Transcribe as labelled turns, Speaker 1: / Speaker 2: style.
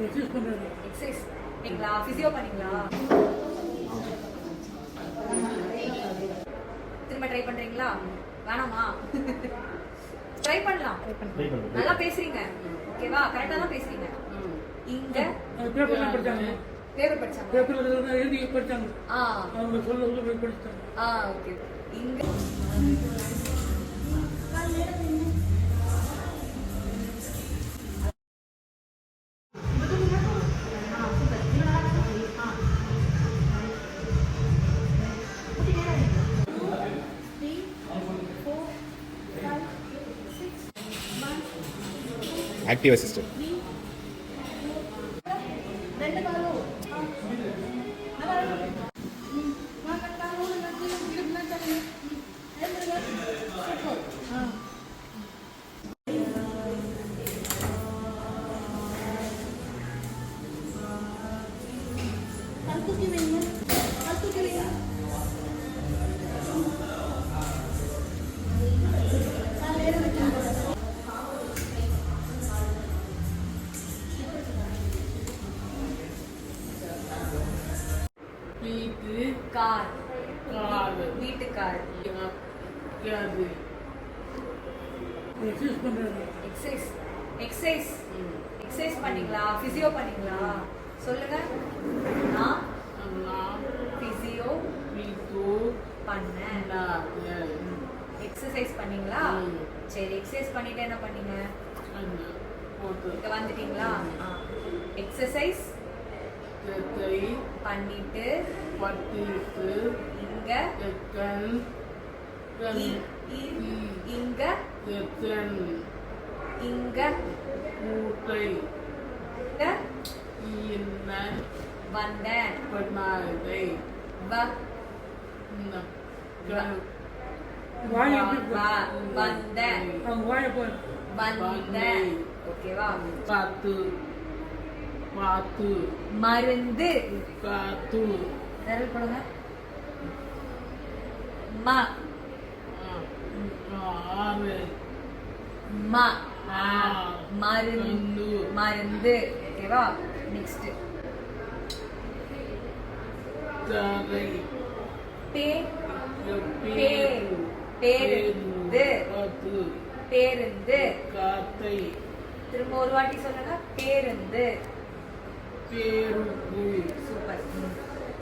Speaker 1: Exercise பண்ணீங்களா? Physio பண்ணீங்களா? திரும்ப ட்ரை பண்றீங்களா? வேணாமா? ட்ரை பண்ணலாம். நல்லா பேசுறீங்க. ஓகேவா? கரெக்டா தான் பேசுறீங்க. இங்க
Speaker 2: பேப்பர்ல படிச்சாங்க.
Speaker 1: பேப்பர் படிச்சாங்க.
Speaker 2: பேப்பர்ல எழுதி படிச்சாங்க. அவங்க சொல்ல படிச்சாங்க.
Speaker 1: ஓகே. இங்க
Speaker 3: active assistant.
Speaker 1: கார் வீட்டுக்கார் எக்ஸசைஸ் பண்ணீங்களா? பிசியோ பண்ணீங்களா? சொல்லுங்க. நான் பிசியோ பண்ணேன். எக்ஸசைஸ் பண்ணீங்களா? சரி, எக்ஸசைஸ் பண்ணிட்டு என்ன பண்ணீங்க? இங்க வந்துட்டீங்களா? எக்ஸசைஸ் பண்ணிட்டு இங்க இங்க இங்க வந்தேன். வந்தேன். ஓகேவா? மருந்து விரல் போடுங்க. மருந்து. ஓகேவா? நெக்ஸ்ட் பேருந்து. திரும்ப ஒரு வாட்டி சொல்லுங்க. பேருந்து. சூப்பர்.